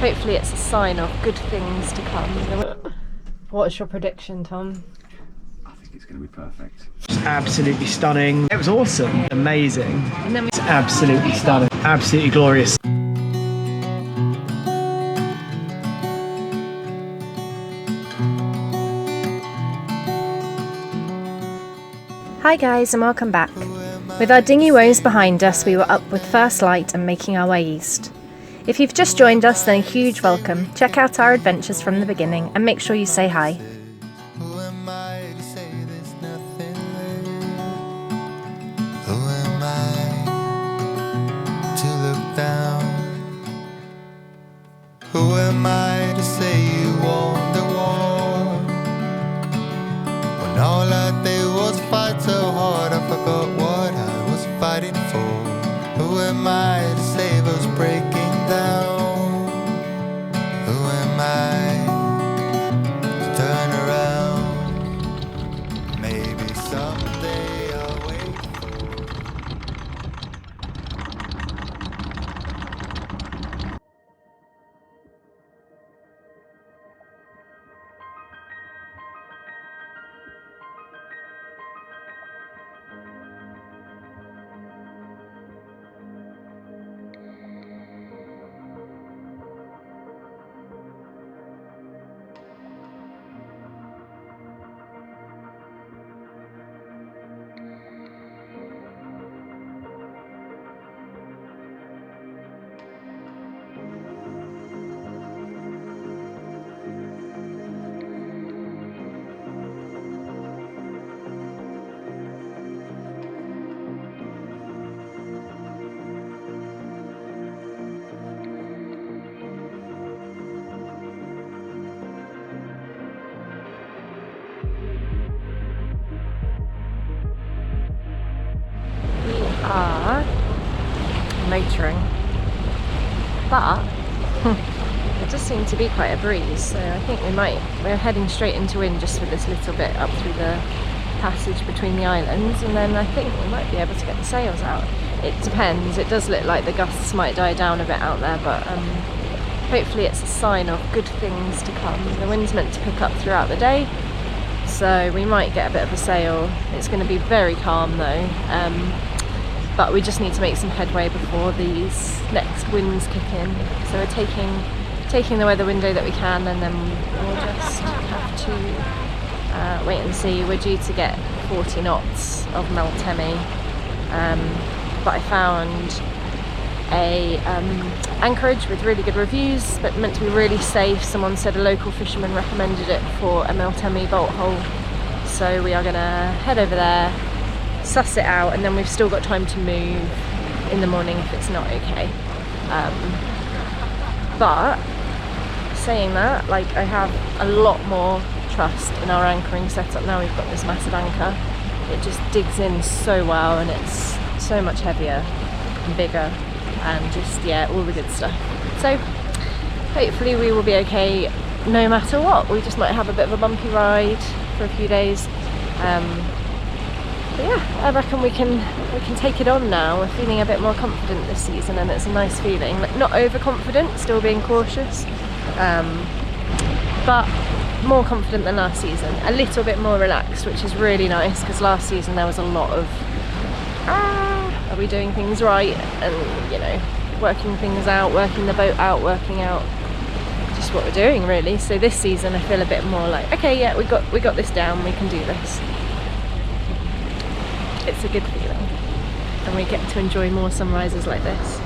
hopefully it's a sign of good things to come. What's your prediction, Tom? I think it's going to be perfect. It's absolutely stunning. It was awesome, amazing. And then it's absolutely stunning, absolutely glorious. Hi guys, and welcome back. With our dinghy woes behind us, we were up with first light and making our way east. If you've just joined us, then a huge welcome. Check out our adventures from the beginning and make sure you say hi. Who am I to say there's nothing left? Who am I to look down? Who am I to say you won the war? When all I did was fight so hard, I forgot what I was fighting for. Who am I to save us breaking down? Who am I to turn around? Maybe someday I'll wait for. Are motoring, but it does seem to be quite a breeze, so I think we're heading straight into wind just for this little bit up through the passage between the islands, and then I think we might be able to get the sails out. It depends. It does look like the gusts might die down a bit out there, but hopefully it's a sign of good things to come. The wind's meant to pick up throughout the day, so we might get a bit of a sail. It's going to be very calm though, but we just need to make some headway before these next winds kick in. So we're taking the weather window that we can, and then we'll just have to wait and see. We're due to get 40 knots of Meltemi, but I found a anchorage with really good reviews, but meant to be really safe. Someone said a local fisherman recommended it for a Meltemi bolt hole, so we are going to head over there, suss it out, and then we've still got time to move in the morning if it's not okay. But saying that, like, I have a lot more trust in our anchoring setup now. We've got this massive anchor. It just digs in so well, and it's so much heavier and bigger, and just, yeah, all the good stuff. So hopefully we will be okay no matter what. We just might have a bit of a bumpy ride for a few days. But yeah, I reckon we can take it on now. We're feeling a bit more confident this season, and it's a nice feeling. Like, not overconfident, still being cautious, but more confident than last season. A little bit more relaxed, which is really nice, because last season there was a lot of are we doing things right, and, you know, working things out, working the boat out, working out just what we're doing really. So this season I feel a bit more like, okay, yeah, we got this down, we can do this. It's a good feeling, and we get to enjoy more sunrises like this.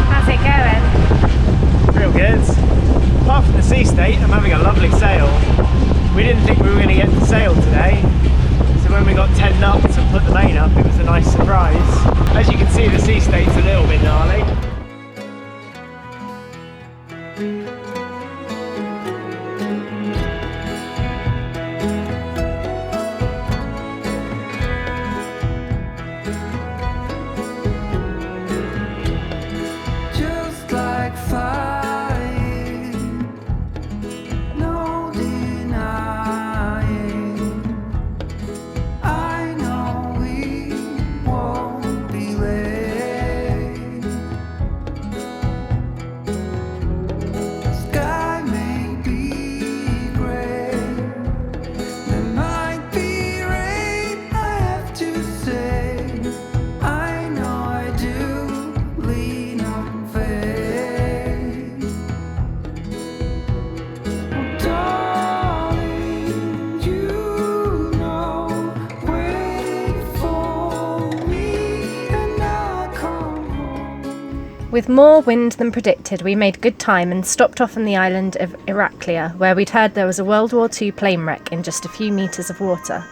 How's it going? Real good. Apart from the sea state, I'm having a lovely sail. We didn't think we were going to get to sail today, so when we got 10 knots and put the main up, it was a nice surprise. As you can see, the sea state's a little bit gnarly. Just like fire, no denying. I know we won't be late. Sky may be gray, there might be rain. I have to say, I know I do lean on faith. Darling, you know, wait for me and I'll come home. With more wind than predicted, we made good time and stopped off on the island of Iraklia, where we'd heard there was a WW2 plane wreck in just a few metres of water.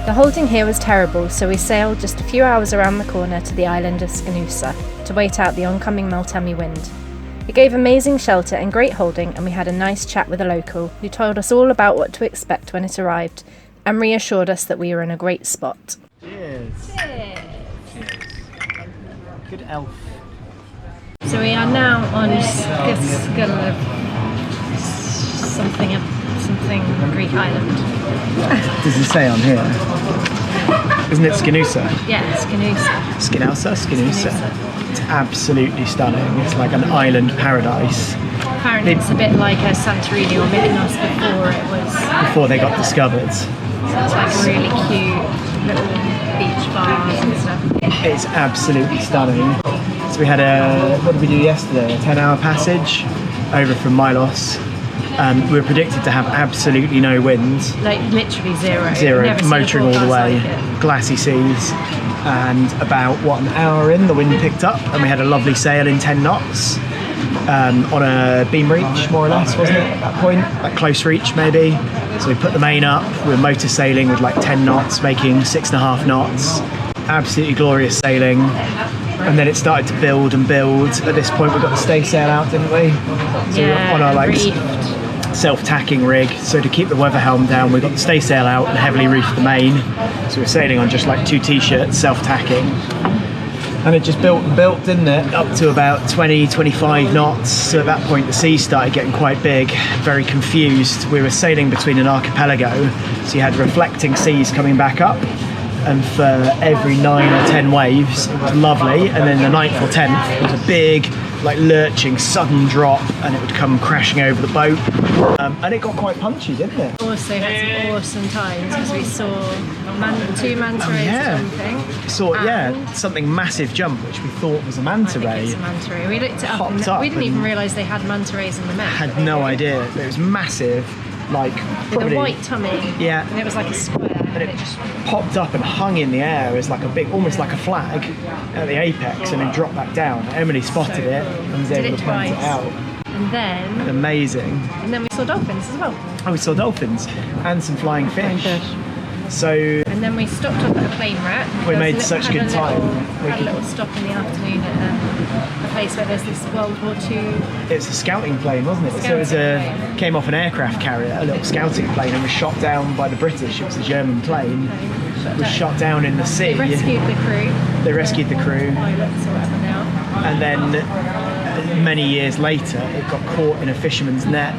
The holding here was terrible, so we sailed just a few hours around the corner to the island of Skanusa to wait out the oncoming Meltemi wind. It gave amazing shelter and great holding, and we had a nice chat with a local who told us all about what to expect when it arrived and reassured us that we were in a great spot. Cheers. Good elf. So we are now on something Greek island. Does it say on here? Isn't it Skanusa? Yeah, Skanusa. Skanusa. It's absolutely stunning. It's like an island paradise. Apparently it's a bit like a Santorini or Mykonos Before they got discovered. So it's like really cute little beach bars and stuff. It's absolutely stunning. So we had what did we do yesterday? A 10-hour passage over from Milos. We were predicted to have absolutely no wind. Like literally zero. Zero, motoring all the way, glassy seas. And about, an hour in, the wind picked up and we had a lovely sail in 10 knots. on a beam reach, more or less, wasn't it, at that point? Like close reach, maybe. So we put the main up, we were motor sailing with like 10 knots, making 6.5 knots. Absolutely glorious sailing. And then it started to build and build. At this point, we got the staysail out, didn't we? So we were on our like self-tacking rig. So to keep the weather helm down, we got the staysail out and heavily reefed the main. So we're sailing on just like 2 t-shirts, self-tacking. And it just built and built, didn't it? Up to about 20, 25 knots. So at that point, the seas started getting quite big, very confused. We were sailing between an archipelago, so you had reflecting seas coming back up. And for every 9 or 10 waves, it was lovely. And then the 9th or 10th, it was a big, like lurching, sudden drop, and it would come crashing over the boat. And it got quite punchy, didn't it? Also had some awesome times because we saw 2 manta rays jumping. Saw something massive jump, which we thought was a manta ray. I think it's a manta ray. We looked it up, and we didn't even realise they had manta rays in the net. Had no idea. It was massive, like with a white tummy. Yeah. And it was like a square. And it just popped up and hung in the air as like a big, almost like a flag at the apex, and then dropped back down. Emily spotted it and was able to point it out. And then amazing. And then we saw dolphins as well. Oh, we saw dolphins and some flying fish. So and then we stopped off at a plane wreck. We made such good time. We had a little stop in the afternoon at a place where there's this World War II. It was a scouting plane, wasn't it? So it was came off an aircraft carrier, a little scouting plane, and was shot down by the British. It was a German plane. It was shot down in the sea. They rescued the crew. They rescued the crew. Pilots or whatever now. And then many years later, it got caught in a fisherman's net.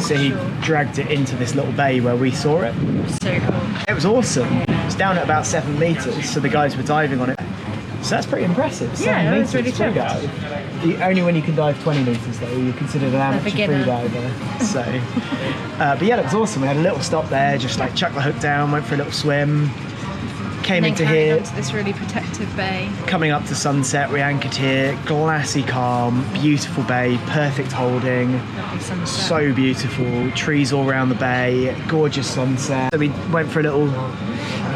So he dragged it into this little bay where we saw it. So cool. It was awesome. It was down at about 7 meters, so the guys were diving on it. So that's pretty impressive. 7 meters really free dive. Only when you can dive 20 meters though, you're considered an amateur free diver. So, but yeah, it was awesome. We had a little stop there, just like chucked the hook down, went for a little swim. Came into here, onto this really protective bay. Coming up to sunset, we anchored here. Glassy calm, beautiful bay, perfect holding. Lovely sunset. So beautiful. Trees all around the bay, gorgeous sunset. So we went for a little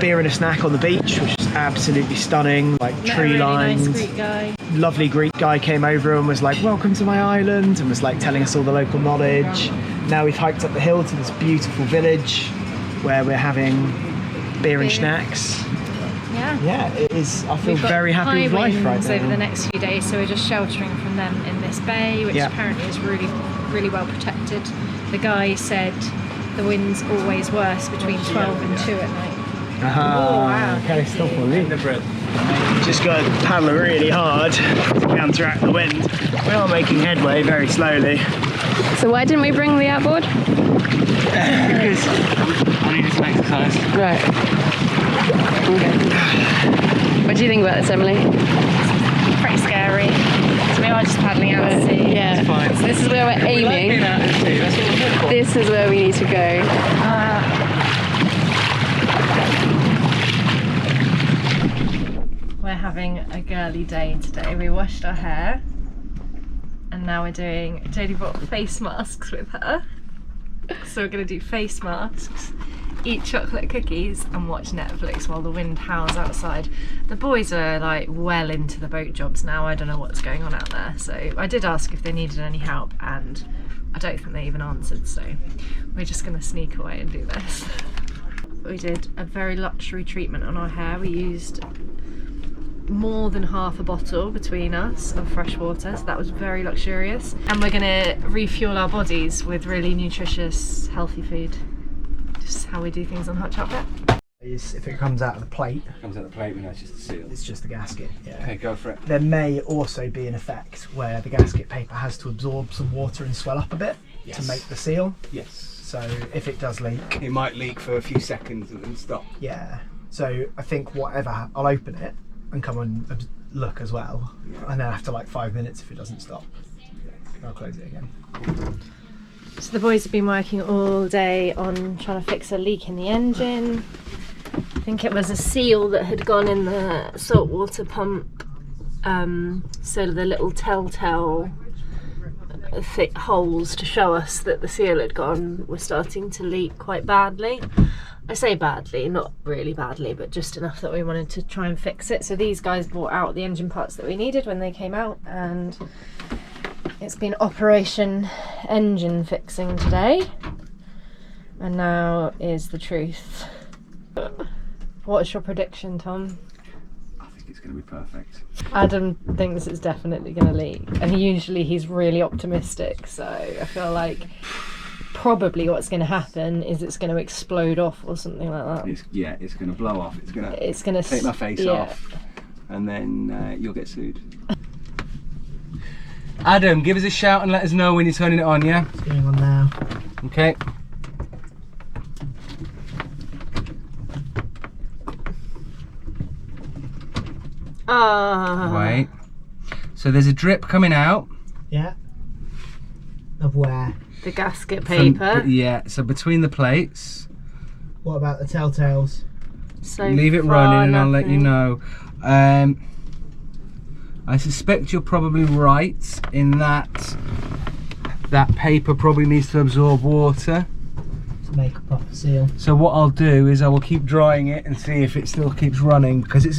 beer and a snack on the beach, which was absolutely stunning. Like tree lines. Nice Greek guy. Lovely Greek guy came over and was like, "Welcome to my island," and was like telling us all the local knowledge. Now we've hiked up the hill to this beautiful village where we're having beer and snacks. Yeah, it is. I feel very happy with life right now. Over the next few days, so we're just sheltering from them in this bay, which apparently is really, really well protected. The guy said the wind's always worse between 12 and 2 at night. Oh wow! Okay, stop on it. Just got to paddle really hard to counteract the wind. We are making headway very slowly. So why didn't we bring the outboard? Because I needed some exercise. Right. Okay. What do you think about this, Emily? Pretty scary. So we are just paddling out to sea. Yeah. It's fine. So this is where we're aiming. That's what we're good for. This is where we need to go. We're having a girly day today. We washed our hair and now we're doing, Jodie brought face masks with her. So we're going to do face masks, eat chocolate cookies and watch Netflix while the wind howls outside. The boys are like well into the boat jobs now. I don't know what's going on out there. So I did ask if they needed any help and I don't think they even answered. So we're just going to sneak away and do this. We did a very luxury treatment on our hair. We used more than half a bottle between us of fresh water, so that was very luxurious. And we're gonna refuel our bodies with really nutritious, healthy food. Just how we do things on Hot Chocolate. If it comes out of the plate, Comes out the plate, we know it's just a seal. it's just the gasket. Yeah. Okay, go for it. There may also be an effect where the gasket paper has to absorb some water and swell up a bit to make the seal. Yes. So if it does leak, It might leak for a few seconds and then stop. yeah. So I think whatever, I'll open it and come and look as well, and then after like 5 minutes, if it doesn't stop, I'll close it again. So the boys have been working all day on trying to fix a leak in the engine. I think it was a seal that had gone in the saltwater pump, so the little telltale thick holes to show us that the seal had gone were starting to leak quite badly. I say badly, not really badly, but just enough that we wanted to try and fix it. So these guys brought out the engine parts that we needed when they came out, and It's been Operation Engine Fixing today, and now is the truth. What's your prediction, Tom? I think it's going to be perfect. Adam thinks it's definitely going to leak, and usually he's really optimistic, so I feel like probably what's going to happen is it's going to explode off or something like that. It's going to blow off. It's going to take my face off, and then you'll get sued. Adam, give us a shout and let us know when you're turning it on, yeah? It's going on now. Okay. Wait. So there's a drip coming out. Yeah. Of where? The gasket paper. Yeah, so between the plates. What about the telltales? So Leave it running and I'll let you know. I suspect you're probably right in that paper probably needs to absorb water to make a proper seal. So what I'll do is I will keep drying it and see if it still keeps running, because I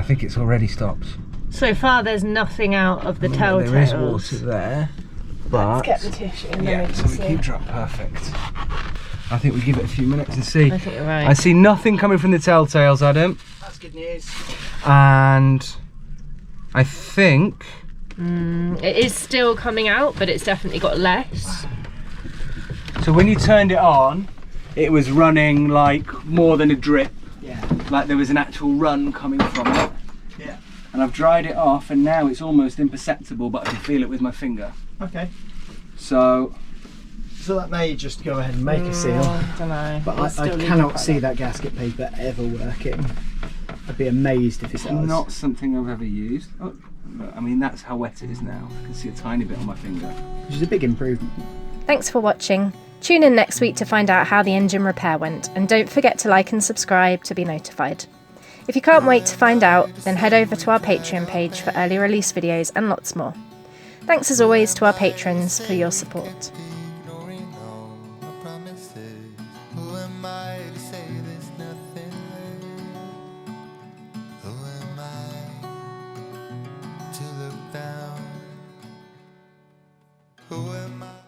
think it's already stopped. So far there's nothing out of the telltales. There is water there, but let's get the tissue and yeah, then we so can we see. keep dry. Perfect. I think we give it a few minutes and see. I think you're right. I see nothing coming from the telltales, Adam. That's good news. And I think it is still coming out, but it's definitely got less. so. When you turned it on, it was running like more than a drip. Yeah. Like there was an actual run coming from it. Yeah. And I've dried it off, and now it's almost imperceptible, but I can feel it with my finger. Okay. So that may just go ahead and make a seal. I don't know. But It's I still cannot leaking see quite that gasket paper ever working. I'd be amazed if it does. not something I've ever used. Oh, I mean, that's how wet it is now. I can see a tiny bit on my finger. Which is a big improvement. Thanks for watching. Tune in next week to find out how the engine repair went, and don't forget to like and subscribe to be notified. If you can't wait to find out, then head over to our Patreon page for early release videos and lots more. Thanks as always to our patrons for your support.